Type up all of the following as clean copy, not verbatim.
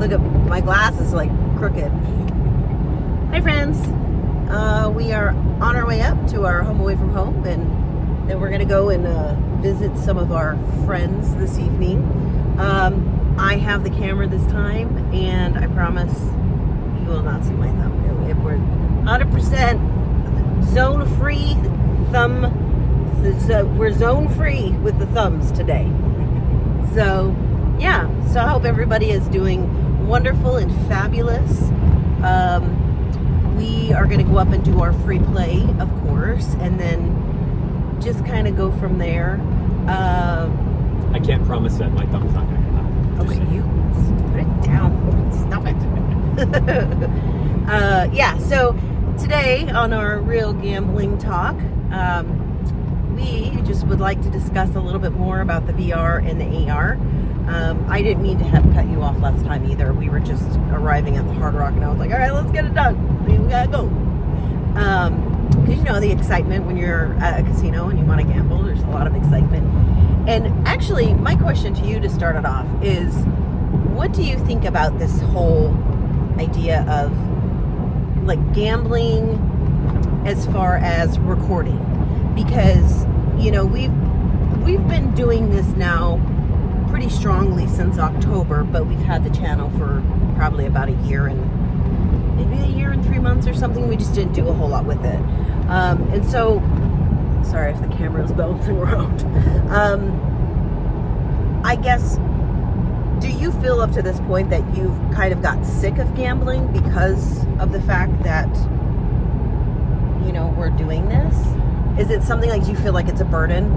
look at my glasses like crooked. Hi friends. We are on our way up to our home away from home, and then we're gonna go and visit some of our friends this evening. I have the camera this time, and I promise you will not see my thumb. We're 100% zone free thumb. We're zone free with the thumbs today. So yeah, so I hope everybody is doing wonderful and fabulous. We are going to go up and do our free play, of course, and then just kind of go from there. I can't promise that my thumb's not going to come out. Okay, you put it down. Stop it. Yeah, so today on our Real Gambling Talk, we just would like to discuss a little bit more about the VR and the AR. I didn't mean to cut you off last time either. We were just arriving at the Hard Rock, and I was like, all right, let's get it done. We gotta go. Because you know the excitement when you're at a casino and you want to gamble. There's a lot of excitement. And actually, my question to you to start it off is, what do you think about this whole idea of like gambling as far as recording? Because you know we've been doing this now pretty strongly since October, but we've had the channel for probably about a year and maybe a year and 3 months or something. We just didn't do a whole lot with it. And so, sorry if the camera's bouncing around. I guess, do you feel up to this point that you've kind of got sick of gambling because of the fact that, you know, we're doing this? Is it something like, do you feel like it's a burden?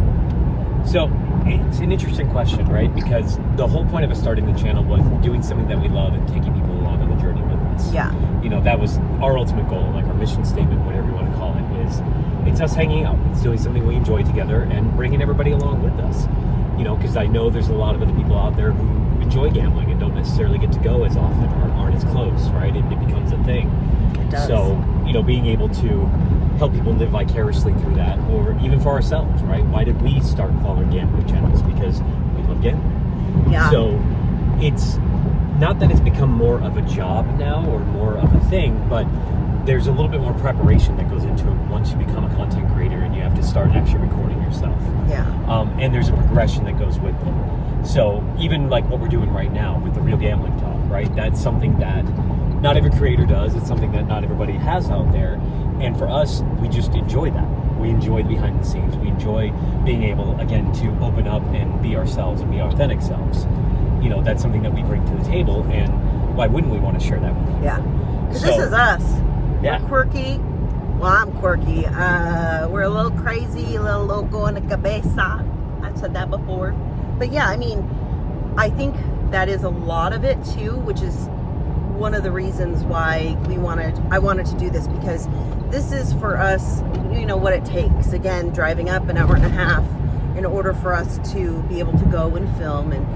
So it's an interesting question, right? Because the whole point of us starting the channel was doing something that we love and taking people along on the journey with us. Yeah. You know, that was our ultimate goal, like our mission statement, whatever you want to call it, is it's us hanging out. It's doing something we enjoy together and bringing everybody along with us. You know, because I know there's a lot of other people out there who enjoy gambling and don't necessarily get to go as often or aren't as close, right? It becomes a thing. It does. So, you know, being able to help people live vicariously through that, or even for ourselves, right? Why did we start following gambling channels? Because we love gambling. Yeah. So it's not that it's become more of a job now or more of a thing, but there's a little bit more preparation that goes into it once you become a content creator and you have to start actually recording yourself. Yeah. And there's a progression that goes with it. So even like what we're doing right now with the Real Gambling Talk, right? That's something that not every creator does. It's something that not everybody has out there. And for us, we just enjoy that. We enjoy the behind the scenes. We enjoy being able, again, to open up and be ourselves and be our authentic selves. You know, that's something that we bring to the table, and why wouldn't we want to share that with you? Yeah. Because this is us. Yeah. We're quirky. Well, I'm quirky. We're a little crazy, a little loco in the cabeza. I've said that before. But yeah, I mean, I think that is a lot of it too, which is one of the reasons why I wanted to do this, because this is for us, you know, what it takes. Again, driving up an hour and a half in order for us to be able to go and film. And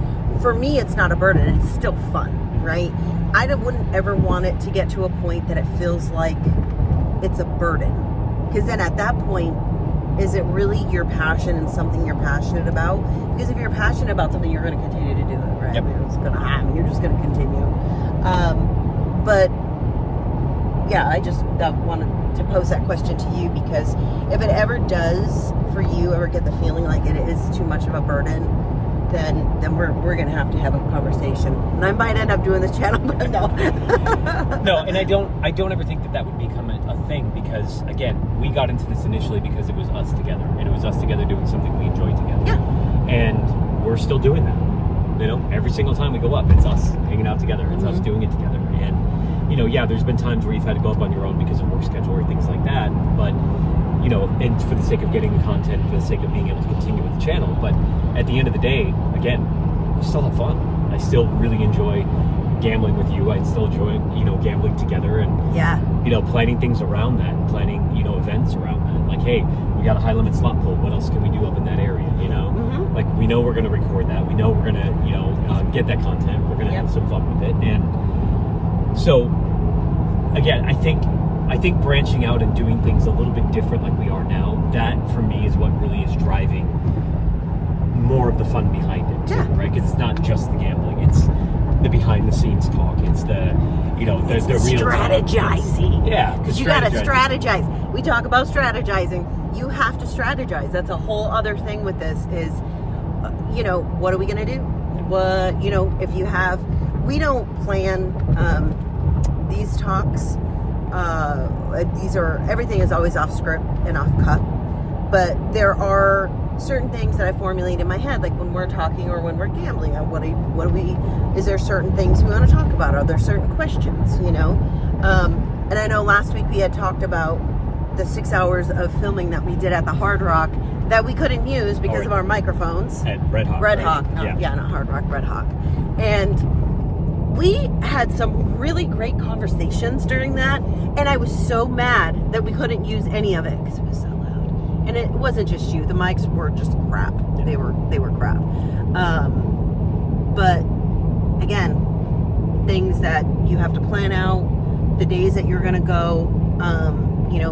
for me, it's not a burden. It's still fun, right? I wouldn't ever want it to get to a point that it feels like it's a burden. Because then at that point, is it really your passion and something you're passionate about? Because if you're passionate about something, you're going to continue to do it, right? Yep. It's going to happen. You're just going to continue. But yeah, I just wanted to pose that question to you, because if it ever does for you ever get the feeling like it is too much of a burden, then we're going to have a conversation. And I might end up doing this channel, but no. No, and I don't ever think that would become a thing, because again, we got into this initially because it was us together, and it was us together doing something we enjoyed together. Yeah. And we're still doing that. You know, every single time we go up, it's us hanging out together. It's us doing it together. And, you know, yeah, there's been times where you've had to go up on your own because of work schedule or things like that. But, you know, and for the sake of getting the content, for the sake of being able to continue with the channel. But at the end of the day, again, we still have fun. I still really enjoy gambling with you. I still enjoy, you know, gambling together and, Yeah. you know, planning things around that, and planning, you know, events around that. Like, hey, we got a high limit slot pool. What else can we do up in that area? You know, like we know we're going to record that. We know we're going to, you know, get that content. We're going to have some fun with it. And so, again, I think branching out and doing things a little bit different like we are now, that for me is what really is driving more of the fun behind it, too, right? Because it's not just the gambling. It's the behind the scenes talk. It's the real strategizing. Yeah, because you got to strategize. We talk about strategizing. You have to strategize. That's a whole other thing with this. Is what are we going to do? What if you have? We don't plan these talks. Everything is always off script and off cuff. But there are certain things that I formulate in my head, like when we're talking or when we're gambling. Is there certain things we want to talk about? Are there certain questions, And I know last week we had talked about the 6 hours of filming that we did at the Hard Rock that we couldn't use because of our microphones. At Red Hawk. Red Hawk. Not Hard Rock, Red Hawk. And we had some really great conversations during that. And I was so mad that we couldn't use any of it because it was so loud. And it wasn't just you. The mics were just crap. They were crap. But again, things that you have to plan out, the days that you're going to go,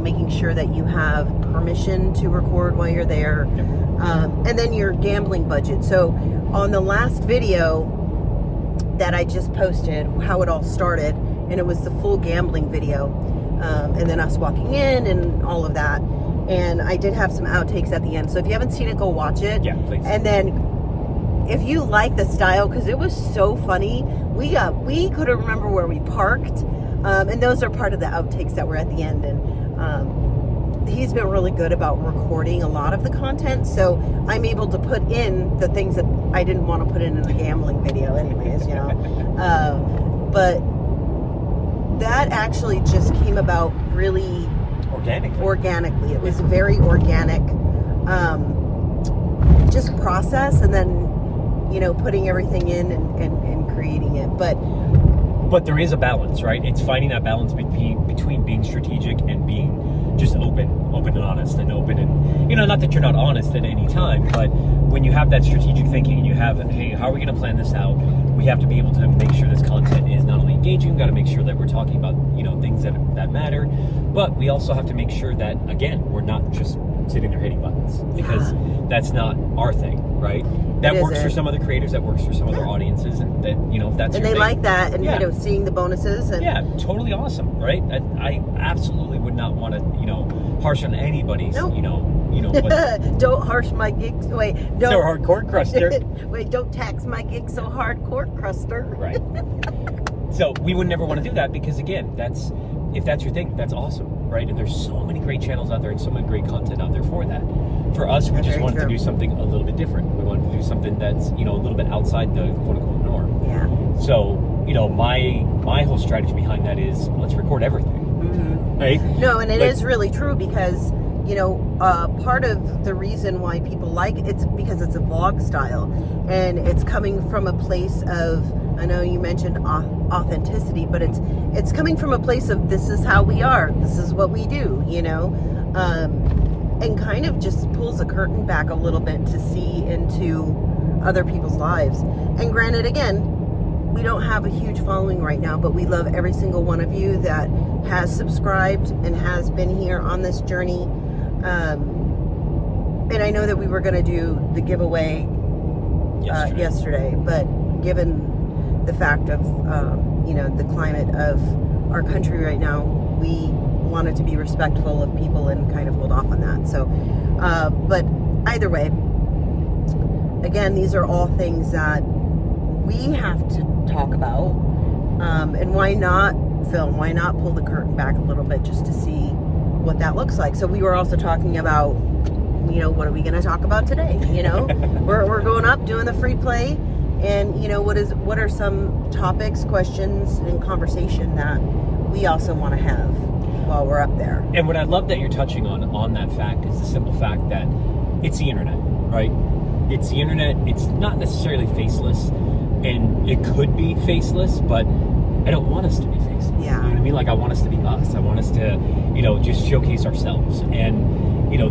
making sure that you have permission to record while you're there, and then your gambling budget. So on the last video that I just posted, how it all started, and it was the full gambling video, and then us walking in and all of that. And I did have some outtakes at the end. So if you haven't seen it, go watch it. Yeah, please. And then if you like the style, because it was so funny, we couldn't remember where we parked. And those are part of the outtakes that were at the end. And he's been really good about recording a lot of the content. So I'm able to put in the things that I didn't want to put in the gambling video anyways, But that actually just came about really organically. It was very organic, just process, and then putting everything in and creating it. But there is a balance, right? It's finding that balance between being strategic and being just open and honest, and not that you're not honest at any time, but when you have that strategic thinking and you have, hey, how are we going to plan this out? We have to be able to make sure this content is not only engaging, we've got to make sure that we're talking about, things that matter, but we also have to make sure that, again, we're not just sitting there hitting buttons, because that's not our thing, right? That works for some other creators, that works for some other audiences, and that, if that's and your they thing, like that, and seeing the bonuses, and totally awesome, right? I absolutely would not want to, harsh on anybody's, Nope. But don't harsh my gigs. Wait, don't. So hardcore cruster. Wait, don't tax my gig so hardcore cruster. Right. So we would never want to do that, because again, if that's your thing, that's awesome, right? And there's so many great channels out there and so much great content out there for that. For us, we just wanted to do something a little bit different. We wanted to do something that's, a little bit outside the quote unquote norm. Yeah. So, my whole strategy behind that is, let's record everything. Mm-hmm. Right? No, and it is really true, because part of the reason why people like it's because it's a vlog style, and it's coming from a place of, I know you mentioned authenticity, but it's coming from a place of, this is how we are, this is what we do, and kind of just pulls the curtain back a little bit to see into other people's lives. And granted, again, we don't have a huge following right now, but we love every single one of you that has subscribed and has been here on this journey. And I know that we were going to do the giveaway yesterday, but given the fact of, the climate of our country right now, we wanted to be respectful of people and kind of hold off on that. So, but either way, again, these are all things that we have to talk about. And why not film? Why not pull the curtain back a little bit just to see what that looks like? So we were also talking about, what are we going to talk about today? We're going up, doing the free play, and what are some topics, questions, and conversation that we also want to have while we're up there. And what I love that you're touching on that fact is the simple fact that it's the internet, right? It's the internet. It's not necessarily faceless, and it could be faceless, but I don't want us to be faceless. Yeah. You know what I mean? Like, I want us to be us. I want us to, just showcase ourselves. And,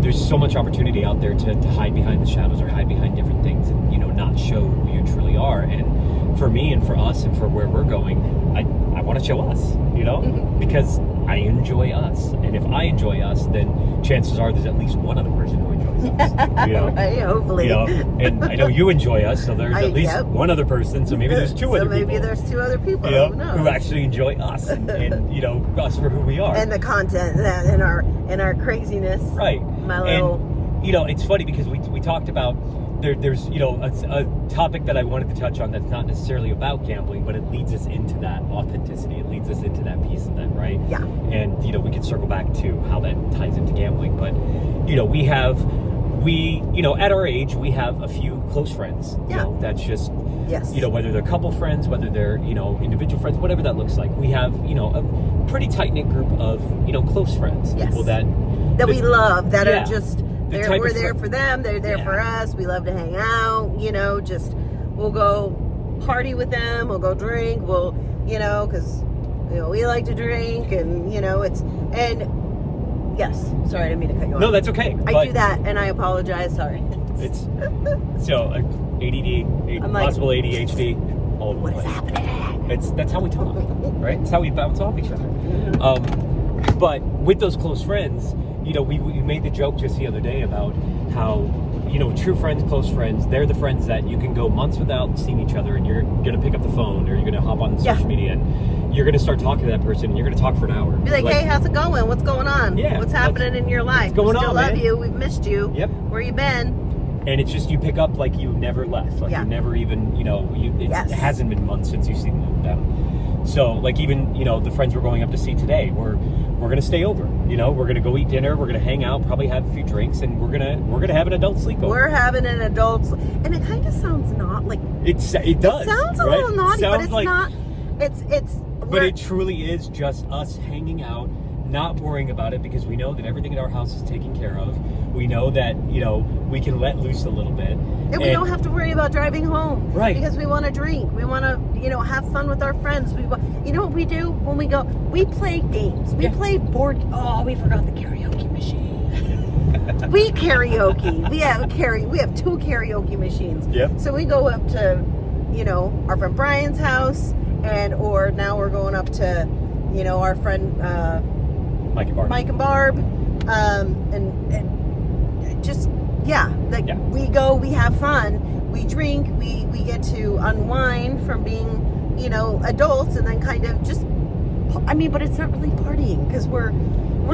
there's so much opportunity out there to hide behind the shadows or hide behind different things and, not show who you truly are. And for me and for us and for where we're going, I want to show us, Mm-hmm. because I enjoy us. And if I enjoy us, then chances are there's at least one other person who enjoys us. You know? Right, hopefully. You know, and I know you enjoy us, so there's at least one other person. So maybe there's two other people. So maybe there's two other people, you know, who knows? who actually enjoy us and you know, us for who we are. And the content that in our craziness. Right. My little. And, you know, it's funny because we talked about there's you know a topic that I wanted to touch on that's not necessarily about gambling, but it leads us into that authenticity. It leads us into that piece of that, right? Yeah. And you know, we can circle back to how that ties into gambling, but you know, you know, at our age, we have a few close friends. You know, that's just, yes. You know, whether they're couple friends, whether they're, you know, individual friends, whatever that looks like. We have, you know, a pretty tight-knit group of, you know, close friends. Yes. People that we love, that are just, we're there for for them, they're there for us. We love to hang out, you know, we'll go party with them, we'll go drink, we'll, you know, because, you know, we like to drink, and, you know, yes, sorry, I didn't mean to cut you off. No, that's okay. I do that, and I apologize. Sorry. It's so ADD, possible ADHD. All over What is happening? That's how we talk, right? It's how we bounce off each other. But with those close friends, you know, we made the joke just the other day about how, you know, true friends, close friends, they're the friends that you can go months without seeing each other, and you're going to pick up the phone, or you're going to hop on social media, and you're going to start talking to that person, and you're going to talk for an hour. Be like, hey, how's it going? What's going on? Yeah. What's happening in your life? What's going Still on, love man? you. We've missed you. Yep. Where you been? And it's just, you pick up like you never left. Like you never even, you know, it hasn't been months since you've seen them. So, like, even, you know, the friends we're going up to see today, we're going to stay over. You know, we're going to go eat dinner. We're going to hang out, probably have a few drinks, and we're going to have an adult sleepover. We're having an adult, and it kind of sounds not like it does. It sounds a little naughty, but it's like, not. It's. But it truly is just us hanging out, not worrying about it, because we know that everything in our house is taken care of. We know that, you know, we can let loose a little bit. And we don't have to worry about driving home. Right. Because we want to drink. We want to, you know, have fun with our friends. You know what we do when we go? We play games. We play board. Oh, we forgot the karaoke machine. We karaoke. We have two karaoke machines. Yep. So we go up to, you know, our friend Brian's house, or now we're going up to, you know, our friend Mike and Barb. And just we go, we have fun, we drink, we get to unwind from being, you know, adults, and then kind of just, I mean, but it's not really partying, because we're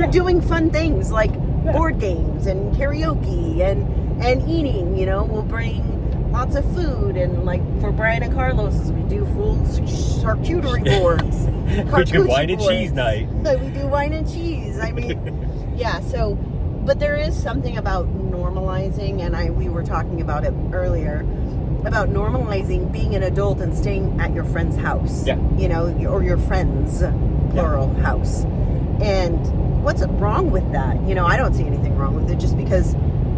doing fun things like board games and karaoke and eating. You know, we'll bring lots of food, and like for Brian and Carlos's, we do full charcuterie boards. We do wine and cheese night. We do wine and cheese. I mean, yeah. So, but there is something about normalizing, and we were talking about it earlier, about normalizing being an adult and staying at your friend's house. Yeah. You know, or your friend's plural house. And what's wrong with that? You know, I don't see anything wrong with it, just because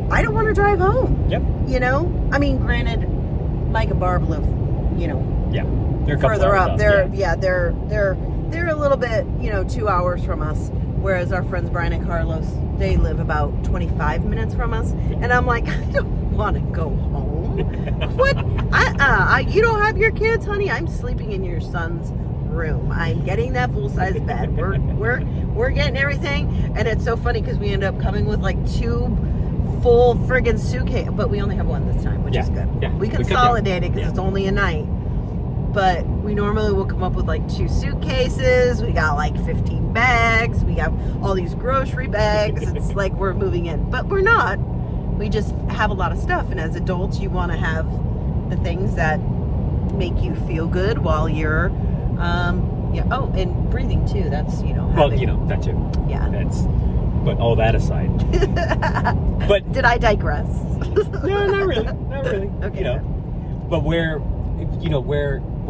I don't want to drive home. Yep. You know, I mean, granted, Mike and Barb live, you know, they're further up. They're a little bit, you know, 2 hours from us. Whereas our friends Brian and Carlos, they live about 25 minutes from us. And I'm like, I don't want to go home. What? You don't have your kids, honey? I'm sleeping in your son's room. I'm getting that full-size bed. We're getting everything. And it's so funny because we end up coming with like two full friggin' suitcase, but we only have one this time, which is good. Yeah. We consolidate it because it's only a night. But we normally will come up with like 2 suitcases. We got like 15 bags. We have all these grocery bags. It's like we're moving in, but we're not. We just have a lot of stuff. And as adults, you want to have the things that make you feel good while you're, Oh, and breathing too. That's, you know. Well, you know, that too. Yeah. But all that aside. But did I digress? No, not really. Not really. Okay. You know, but where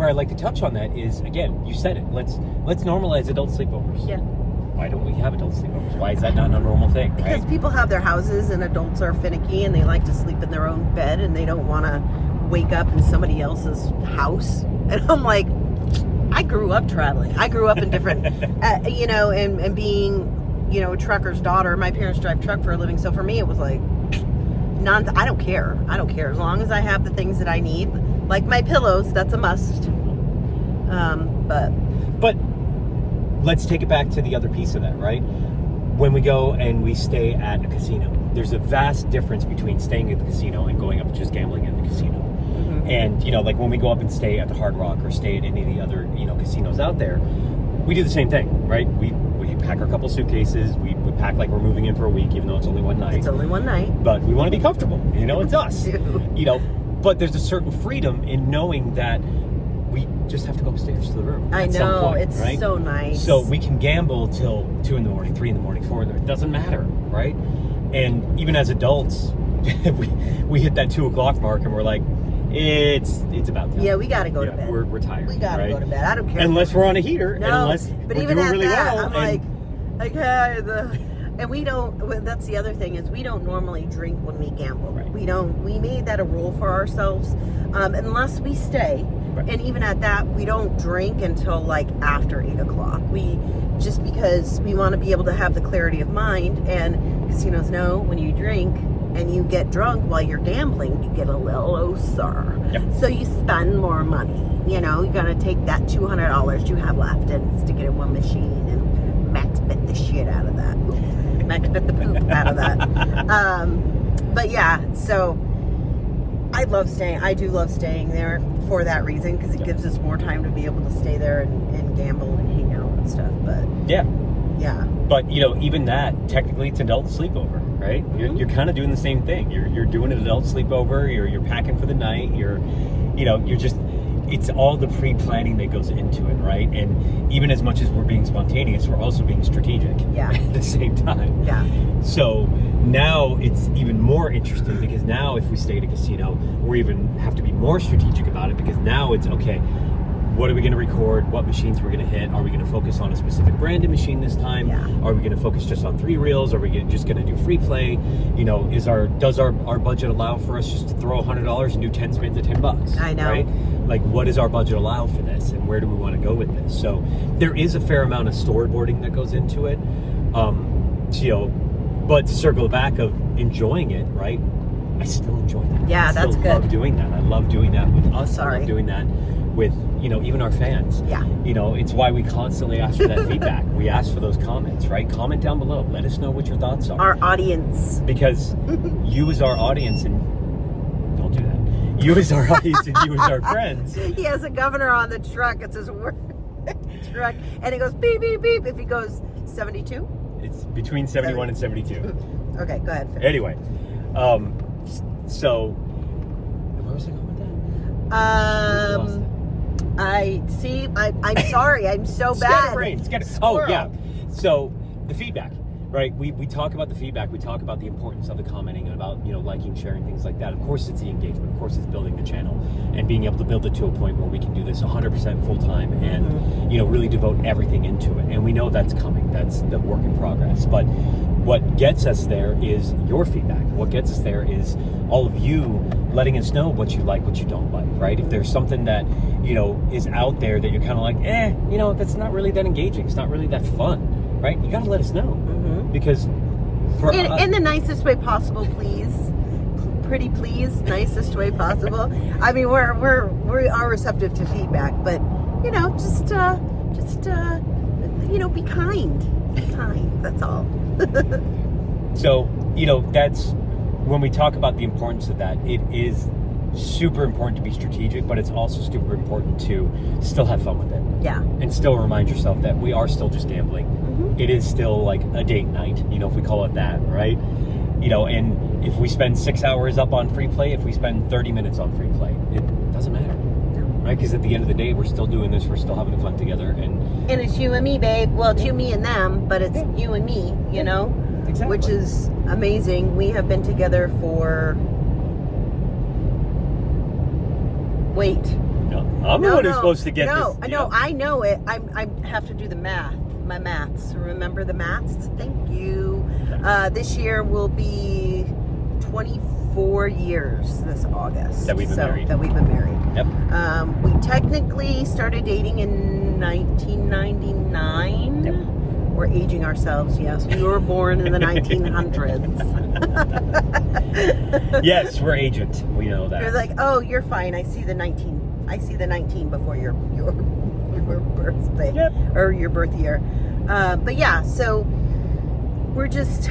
I like to touch on that is, again, you said it. Let's normalize adult sleepovers. Yeah. Why don't we have adult sleepovers? Why is that not a normal thing? Because people have their houses, and adults are finicky, and they like to sleep in their own bed, and they don't want to wake up in somebody else's house. And I'm like, I grew up traveling. I grew up in different, you know, and being, you know, a trucker's daughter. My parents drive truck for a living, so for me it was like, I don't care. I don't care as long as I have the things that I need, like my pillows. That's a must. But let's take it back to the other piece of that, right? When we go and we stay at a casino, there's a vast difference between staying at the casino and going up and just gambling at the casino. And, like when we go up and stay at the Hard Rock or stay at any of the other, casinos out there, we do the same thing, right? We pack our couple suitcases. We pack like we're moving in for a week, even though it's only one night. It's only one night. But we want to be comfortable. It's us. do. But there's a certain freedom in knowing that we just have to go upstairs to the room. I at know, some point, it's right? so nice. So we can gamble till 2 in the morning, 3 in the morning, 4 in the morning. It doesn't matter, right? And even as adults, we hit that 2 o'clock mark and we're like, it's about time. Yeah, we got to go to bed. We're tired. We got to right? go to bed. I don't care. Unless we're on a heater. No, and unless but we're even doing at really that, well. I'm like, and we don't, that's the other thing is we don't normally drink when we gamble. Right. We made that a rule for ourselves, unless we stay. Right. And even at that, we don't drink until like after 8 o'clock. Just because we want to be able to have the clarity of mind, and casinos know when you drink and you get drunk while you're gambling, you get a little looser. Yep. So you spend more money. You gotta take that $200 you have left and stick it in one machine and max bet the shit out of that. Max bet the poop out of that. But yeah, so I do love staying there for that reason, because it gives us more time to be able to stay there and gamble and hang out and stuff. But yeah. But even that, technically it's adult sleepover, right? Mm-hmm. You're kind of doing the same thing. You're doing an adult sleepover. You're packing for the night. You're just, it's all the pre-planning that goes into it, right? And even as much as we're being spontaneous, we're also being strategic at the same time. Yeah. So now it's even more interesting, because now if we stay at a casino, we even have to be more strategic about it, because now it's okay. What are we going to record? What machines we're going to hit? Are we going to focus on a specific branded machine this time? Yeah. Are we going to focus just on 3 reels? Are we just going to do free play? Does our budget allow for us just to throw $100 and do 10 spins at $10? I know. Right? Like, what does our budget allow for this, and where do we want to go with this? So there is a fair amount of storyboarding that goes into it. But to circle back of enjoying it, right? I still enjoy that. Yeah, that's good. I love doing that. I love doing that with us. Sorry. I love doing that with, even our fans. Yeah. It's why we constantly ask for that feedback. We ask for those comments, right? Comment down below. Let us know what your thoughts are. Our audience. Because you as our audience, and don't do that. You as our audience and you as our friends. He has a governor on the truck. It's his work truck. And it goes beep, beep, beep. If he goes 72? It's between 71 and 72. Okay, go ahead. Finish. Anyway, so where was I going with that? I'm sorry. I'm so bad. Oh yeah. So the feedback, right? We talk about the feedback. We talk about the importance of the commenting and about liking, sharing, things like that. Of course, it's the engagement. Of course, it's building the channel and being able to build it to a point where we can do this 100% full time and really devote everything into it. And we know that's coming. That's the work in progress. But what gets us there is your feedback. What gets us there is all of you letting us know what you like, what you don't like, right? If there's something that, is out there that you're kind of like, that's not really that engaging. It's not really that fun, right? You got to let us know. Because for us, in the nicest way possible, please. Pretty please, nicest way possible. I mean, we are receptive to feedback, but just be kind. Be kind. That's all. So, that's when we talk about the importance of that. It is super important to be strategic, but it's also super important to still have fun with it. Yeah. And still remind yourself that we are still just gambling. It is still like a date night, if we call it that, right? And if we spend 6 hours up on free play, if we spend 30 minutes on free play, it doesn't matter. Right? Because at the end of the day, we're still doing this. We're still having fun together. And it's you and me, babe. Well, it's you, me, and them, but it's you and me, Exactly. Which is amazing. We have been together for... Wait. No, I'm the one who's supposed to get this. No, I know it. I have to do the math. My maths. Remember the maths? Thank you. This year will be 24 years this August. That we've been married. Yep. We technically started dating in 1999. Yep. We're aging ourselves, yes. We were born in the 1900s. Yes, we're ancient. We know that. You're like, oh, you're fine. I see the 19 before your birthday. Yep. Or your birth year. But yeah, so we're just,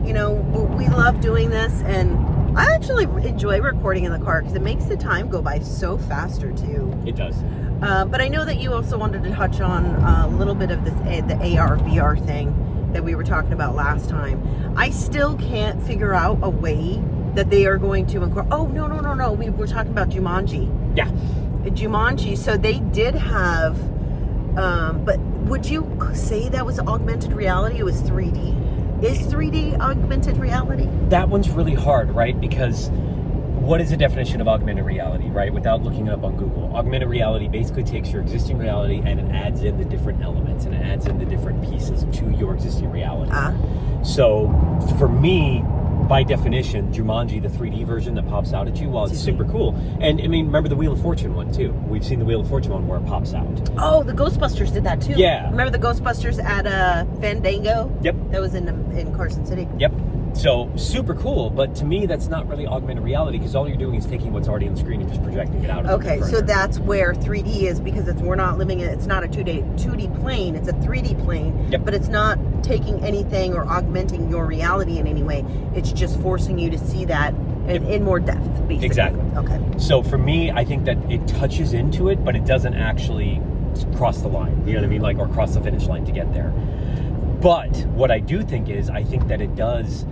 we love doing this, and I actually enjoy recording in the car because it makes the time go by so faster too. It does. But I know that you also wanted to touch on a little bit of this, the AR VR thing that we were talking about last time. I still can't figure out a way that they are going to incorporate. Oh, no. We were talking about Jumanji. Yeah. Jumanji. So they did have, but would you say that was augmented reality? It was 3D. Is 3D augmented reality? That one's really hard, right? Because what is the definition of augmented reality, right? Without looking it up on Google. Augmented reality basically takes your existing reality and it adds in the different elements and it adds in the different pieces to your existing reality. So for me, by definition, Jumanji, the 3D version that pops out at you, well, it's super cool. And I mean, remember the Wheel of Fortune one too. We've seen the Wheel of Fortune one where it pops out. Oh, the Ghostbusters did that too. Yeah. Remember the Ghostbusters at Fandango? Yep. That was in Carson City. Yep. So super cool, but to me that's not really augmented reality because all you're doing is taking what's already on the screen and just projecting it out. Okay, so that's where 3D is because we're not living in. It's not a 2D plane. It's a 3D plane. Yep. But it's not taking anything or augmenting your reality in any way. It's just forcing you to see that in more depth, basically. Exactly. Okay. So for me, I think that it touches into it, but it doesn't actually cross the line. You know what I mean? Like, or cross the finish line to get there. But what I do think is, I think that it does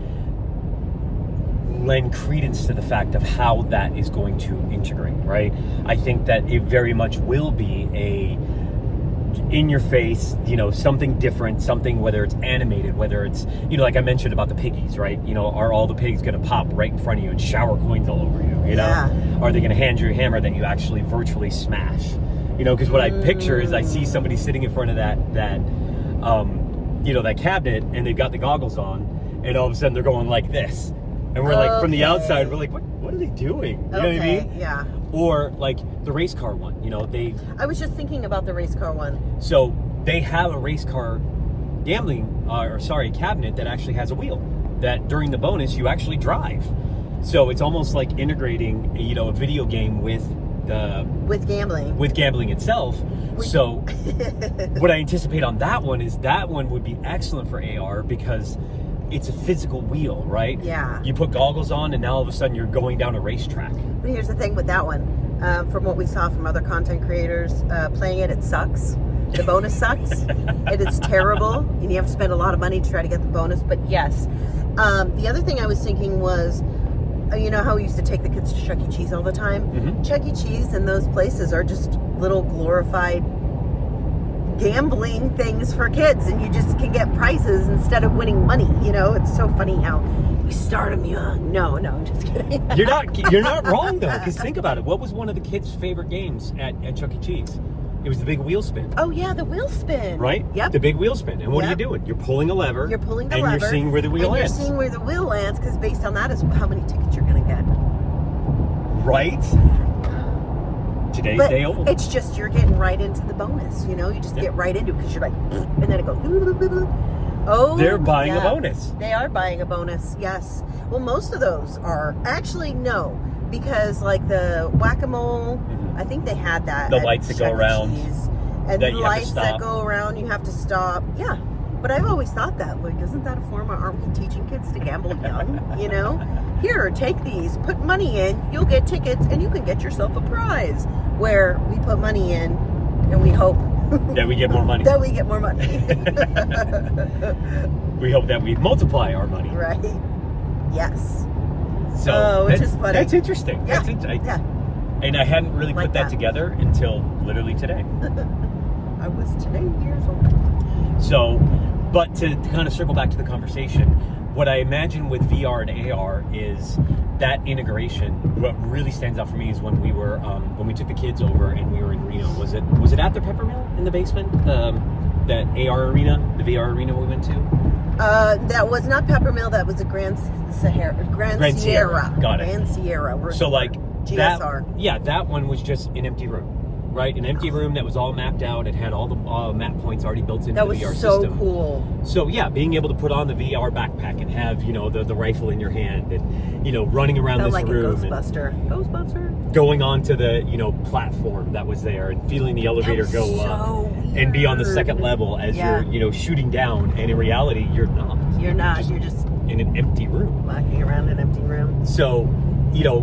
lend credence to the fact of how that is going to integrate, right? I think that it very much will be a in your face, something different, something, whether it's animated, whether it's, like I mentioned about the piggies, right? Are all the pigs going to pop right in front of you and shower coins all over you, Yeah. Are they going to hand you a hammer that you actually virtually smash? Because what I picture is I see somebody sitting in front of that cabinet and they've got the goggles on and all of a sudden they're going like this. And we're like, from the outside, we're like, what are they doing? You know what I mean? Yeah. Or like the race car one, I was just thinking about the race car one. So they have a race car cabinet that actually has a wheel that during the bonus you actually drive. So it's almost like integrating, a video game with gambling itself. So what I anticipate on that one is that one would be excellent for AR because it's a physical wheel, right? Yeah. You put goggles on and now all of a sudden you're going down a racetrack. But here's the thing with that one. From what we saw from other content creators, playing it sucks. The bonus sucks. It is terrible. And you have to spend a lot of money to try to get the bonus. But yes. The other thing I was thinking was, how we used to take the kids to Chuck E. Cheese all the time? Mm-hmm. Chuck E. Cheese and those places are just little glorified gambling things for kids, and you just can get prizes instead of winning money. It's so funny how we start them young. No, I'm just kidding. You're not wrong though, because think about it. What was one of the kids' favorite games at Chuck E. Cheese? It was the big wheel spin. Oh yeah, the wheel spin. Right? Yep. The big wheel spin. And what are you doing? You're pulling a lever. You're pulling the lever. And you're seeing where the wheel lands. You're seeing where the wheel lands, because based on that is how many tickets you're going to get. Right? Today's day old. It's just you're getting right into the bonus. You just get right into it because you're like, and then it goes. Oh, they're buying a bonus. They are buying a bonus. Yes. Well, most of those are actually no, because like the whack-a-mole, I think they had that. The lights that go around, and the lights that go around, you have to stop. Yeah. But I've always thought that, isn't that a form of, aren't we teaching kids to gamble young? Here, take these, put money in, you'll get tickets, and you can get yourself a prize. Where we put money in, and we hope that we get more money. That we get more money. We hope that we multiply our money. Right. Yes. So which is funny. That's interesting. Yeah. Yeah. And I hadn't really put that together until literally today. I was today years old. So, but to kind of circle back to the conversation, what I imagine with VR and AR is that integration. What really stands out for me is when we were when we took the kids over and we were in Reno. Was it at the Peppermill in the basement? That AR arena, the VR arena we went to. That was not Peppermill. That was a Grand Sierra. Got it. Grand Sierra. So like GSR. that one was just an empty room. right? An empty room that was all mapped out. It had all the map points already built into That the was VR so system. cool. So yeah, being able to put on the VR backpack and have, you know, the rifle in your hand and, you know, running around Felt this like room. a Ghostbuster. Going onto the, you know, platform that was there and feeling the elevator go up and be on the second level as you're, you know, shooting down. And in reality, you're not. You're not. You're just in an empty room. walking around an empty room. So, you know,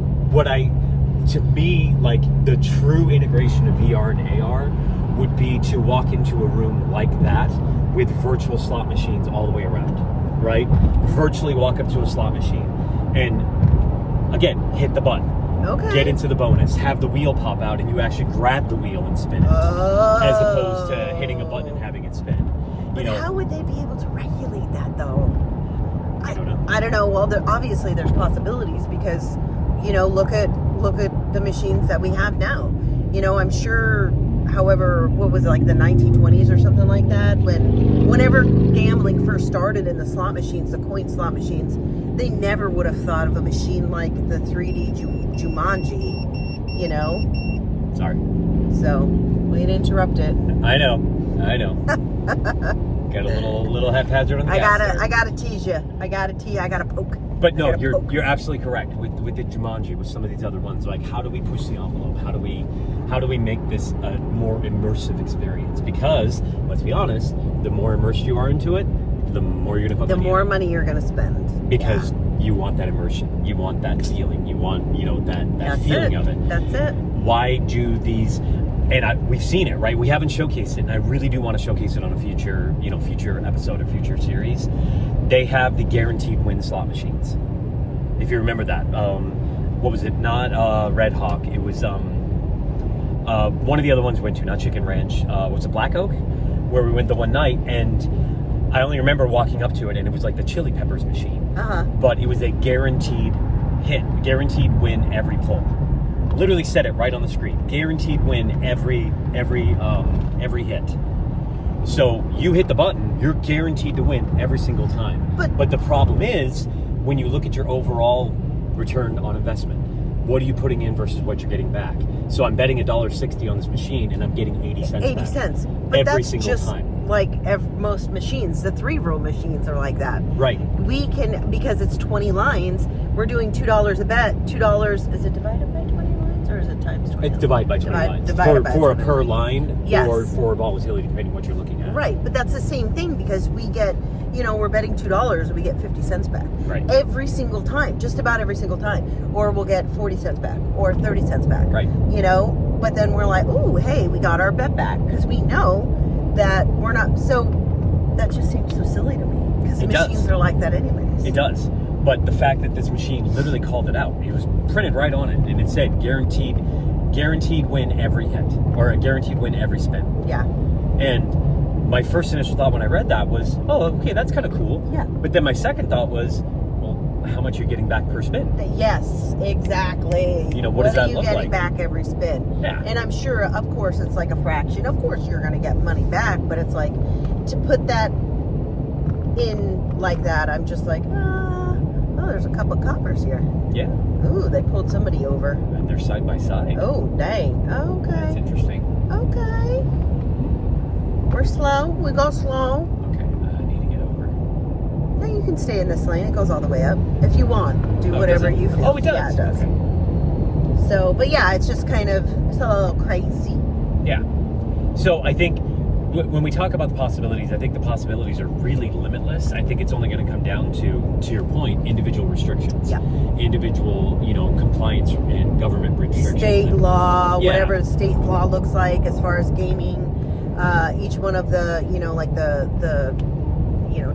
to me, like the true integration of VR and AR would be to walk into a room like that with virtual slot machines all the way around, right? Virtually walk up to a slot machine and, again, hit the button. Okay. Get into the bonus, have the wheel pop out, and you actually grab the wheel and spin it, as opposed to hitting a button and having it spin. But how would they be able to regulate that, though? I don't know. I don't know. Well, obviously there's possibilities because, you know, look at the machines that we have now. You know, I'm sure. However, what was it, like the 1920s or something like that? Whenever gambling first started in the slot machines, the coin slot machines, they never would have thought of a machine like the 3D Jumanji, you know? Sorry. So, way to interrupt it. I know. Got a little haphazard on the gas there. I gotta tease you. I gotta poke. But no, you're absolutely correct with the Jumanji, with some of these other ones. Like, how do we push the envelope? How do we make this a more immersive experience? Because let's be honest, the more immersed you are into it, the more you're gonna put. The more money you're gonna spend. Because you want that immersion, you want that feeling, you want that feeling of it. That's it. Why do these? And we've seen it, right? We haven't showcased it, and I really do want to showcase it on a future episode or future series. They have the guaranteed win slot machines. If you remember that, what was it? Not Red Hawk. It was one of the other ones we went to, not Chicken Ranch. Was it Black Oak, where we went the one night, and I only remember walking up to it, and it was like the Chili Peppers machine. But it was a guaranteed hit, guaranteed win every pull. Literally said it right on the screen. Guaranteed win every hit. So you hit the button, you're guaranteed to win every single time. But the problem is, when you look at your overall return on investment, what are you putting in versus what you're getting back? So I'm betting $1.60 on this machine, and I'm getting 80 cents back. 80 cents. But every that's single just time. Like most machines, the 3-row machines are like that. Right. We can, because it's 20 lines, we're doing $2 a bet. $2, is it divided by 20 lines or is it times 20? It's divided by 20 lines. Divided by for a 20 per lines. line, Yes. or for volatility, depending on what you're looking at. Right, but that's the same thing because we get, you know, we're betting $2, we get 50 cents back. Right. Every single time, just about every single time. Or we'll get 40 cents back or 30 cents back. Right. You know, but then we're like, ooh, hey, we got our bet back because we know that we're not, so that just seems so silly to me because machines are like that anyways. It does. But the fact that this machine literally called it out, it was printed right on it, and it said guaranteed win every hit, or a guaranteed win every spin. Yeah. And my first initial thought when I read that was, oh, okay, that's kind of cool. Yeah. But then my second thought was, well, how much you're getting back per spin? Yes, exactly. You know, what does that look are you like? getting back every spin? Yeah. And I'm sure, of course, it's like a fraction. Of course, you're going to get money back, but it's like to put that in like that, I'm just like, oh, there's a couple of coppers here. Yeah. Ooh, they pulled somebody over. And they're side by side. Oh, dang. Okay. That's interesting. Okay. We're slow. We go slow. Okay, I need to get over. No, you can stay in this lane. It goes all the way up. If you want, do whatever you feel. Oh, it does? Yeah, it does. Okay. So, but yeah, it's just kind of, it's a little crazy. Yeah. So I think when we talk about the possibilities, I think the possibilities are really limitless. I think it's only going to come down to your point, individual restrictions. Yeah. Individual, compliance and government restrictions. State law, Yeah. whatever state law looks like as far as gaming. Each one of the, like the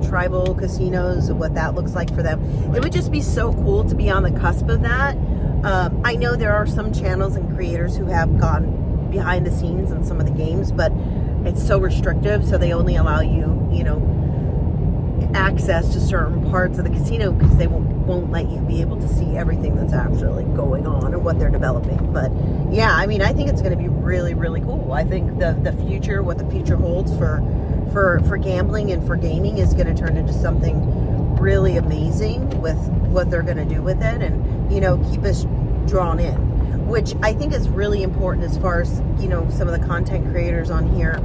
tribal casinos, what that looks like for them. Right. It would just be so cool to be on the cusp of that. I know there are some channels and creators who have gone behind the scenes in some of the games, but it's so restrictive, so they only allow you, access to certain parts of the casino because they won't let you be able to see everything that's actually going on and what they're developing. But yeah, I mean, I think it's going to be really, really cool. I think the future, what the future holds for gambling and for gaming is going to turn into something really amazing with what they're going to do with it and, keep us drawn in. which I think is really important as far as, you know, some of the content creators on here,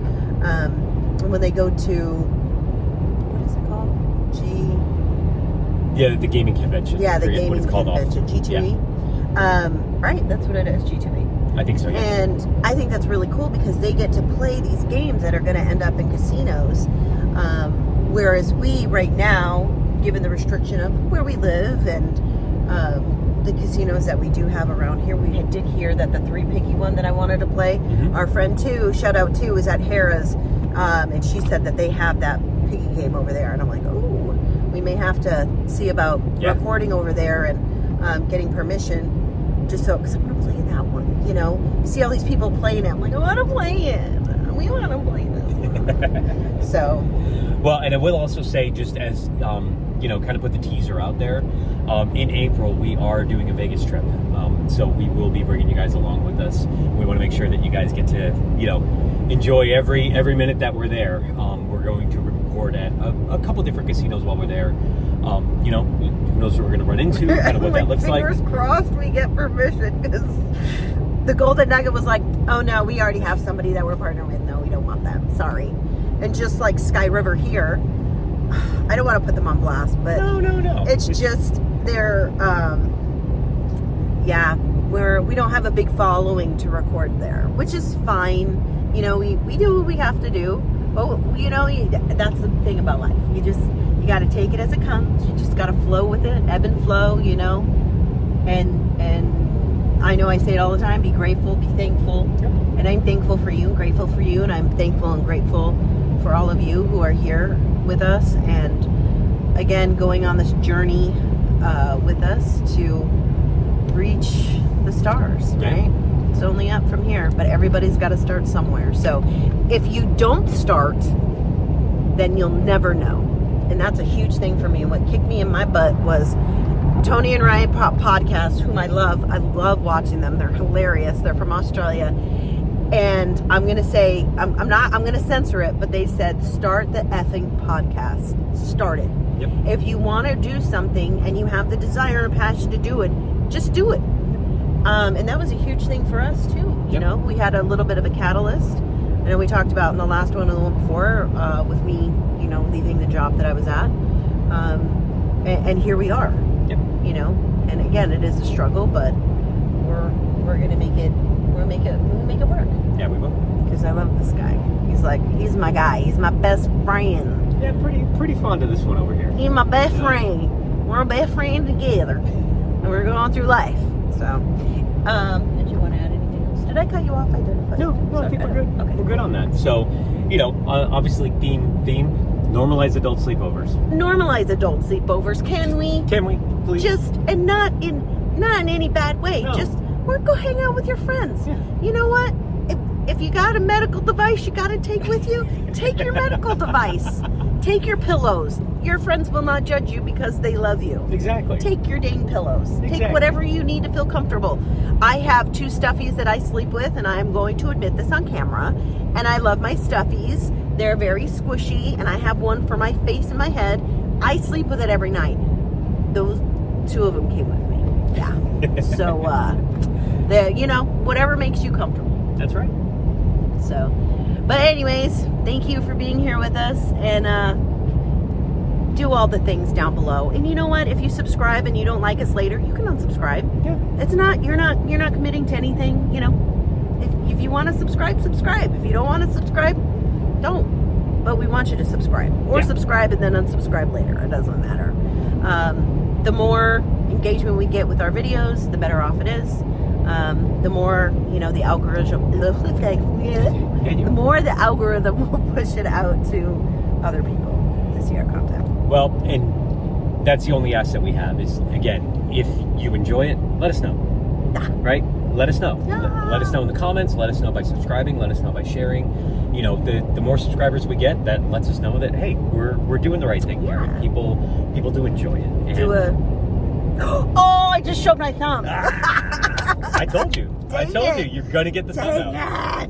when they go to, what is it called? Yeah, the gaming convention. Yeah, the Forget gaming what it's called convention, G2E. Yeah. Right, that's what it is, G2E. I think so, yeah. And I think that's really cool because they get to play these games that are going to end up in casinos. Whereas we, right now, given the restriction of where we live and the casinos that we do have around here, we did hear that the Three Piggy one that I wanted to play, our friend too, shout out too, is at Harrah's. And she said that they have that piggy game over there. And I'm like, oh, we may have to see about recording over there and getting permission. Just so, because I want to play that one, you know? You see all these people playing it. I'm like, I want to play it. We want to play this one. So. Well, and I will also say, just as, you know, kind of put the teaser out there, in April, we are doing a Vegas trip. So we will be bringing you guys along with us. We want to make sure that you guys get to, you know, enjoy every minute that we're there. We're going to record at a couple different casinos while we're there. You know, who knows what we're going to run into, kind of what that looks like. Fingers crossed we get permission, because the Golden Nugget was like, oh no, we already have somebody that we're partnering with. No, we don't want that. Sorry. And just like Sky River here, I don't want to put them on blast, but no. It's just they're, we don't have a big following to record there, which is fine. You know, we do what we have to do, but you know, that's the thing about life. You got to take it as it comes. You just got to flow with it, ebb and flow, you know. And I know I say it all the time, be grateful, be thankful. Yep. And I'm thankful for you, grateful for you, and I'm thankful and grateful for all of you who are here with us. And again, going on this journey with us to reach the stars, right? It's only up from here, but everybody's got to start somewhere. So if you don't start, then you'll never know. And that's a huge thing for me. And what kicked me in my butt was Tony and Ryan podcast, whom I love. I love watching them. They're hilarious. They're from Australia. And I'm going to say, I'm going to censor it, but they said, start the effing podcast. Start it. Yep. If you want to do something and you have the desire and passion to do it, just do it. And that was a huge thing for us too. You know, we had a little bit of a catalyst. I know we talked about in the last one and the one before, with me, you know, leaving the job that I was at. And here we are. Yep. You know, and again, it is a struggle, but we're gonna make it work. Yeah, we will. Because I love this guy. He's my guy. He's my best friend. Yeah, pretty fond of this one over here. He's my best friend. We're a best friend together, and we're going through life. So, did you want to add anything else? Did I cut you off? I did. No, I think we're good. Okay. We're good on that. So, you know, obviously theme. Normalize adult sleepovers. Normalize adult sleepovers. Can we? Can we, please? Just, and not in any bad way. No. Just, go hang out with your friends. Yeah. You know what? If you got a medical device you got to take with you, take your medical device. Take your pillows. Your friends will not judge you because they love you. Exactly. Take your dang pillows. Exactly. Take whatever you need to feel comfortable. I have 2 stuffies that I sleep with, and I am going to admit this on camera. And I love my stuffies. They're very squishy, and I have one for my face and my head. I sleep with it every night. Those 2 of them came with me. Yeah. So, you know, whatever makes you comfortable. That's right. So, but anyways, thank you for being here with us, and do all the things down below. And you know what? If you subscribe and you don't like us later, you can unsubscribe. Yeah. It's not, you're not committing to anything, you know. If you want to subscribe, subscribe. If you don't want to subscribe, don't. But we want you to subscribe. Or subscribe and then unsubscribe later. It doesn't matter. The more engagement we get with our videos, the better off it is. The more, you know, the algorithm will push it out to other people to see our content. Well, and that's the only ask that we have is, again, if you enjoy it, let us know. Right? Let us know. Let us know in the comments. Let us know by subscribing. Let us know by sharing. You know, the more subscribers we get, that lets us know that, hey, we're doing the right thing here. And people do enjoy it. And oh, I just showed my thumb. I told you. I told you. You're going to get the thumb out.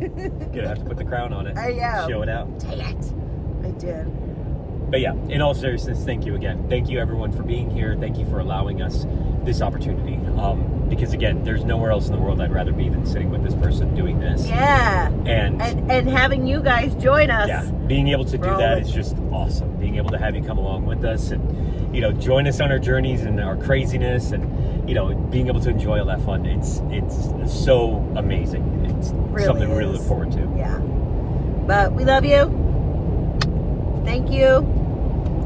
You're going to have to put the crown on it. I am. Show it out. Dang it. I did. But yeah, in all seriousness, thank you again. Thank you, everyone, for being here. Thank you for allowing us this opportunity. because again, there's nowhere else in the world I'd rather be than sitting with this person doing this. Yeah. And having you guys join us. yeah, being able to do that is just awesome. Being able to have you come along with us and, you know, join us on our journeys and our craziness and, you know, being able to enjoy all that fun. It's so amazing. It's really something we is. really look forward to. Yeah. But we love you. Thank you.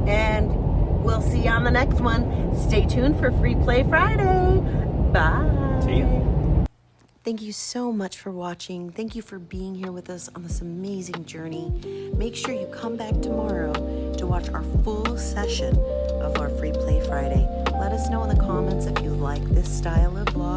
And we'll see you on the next one. Stay tuned for Free Play Friday. Bye. See ya. Thank you so much for watching. Thank you for being here with us on this amazing journey. Make sure you come back tomorrow to watch our full session of our Free Play Friday. Let us know in the comments if you like this style of vlog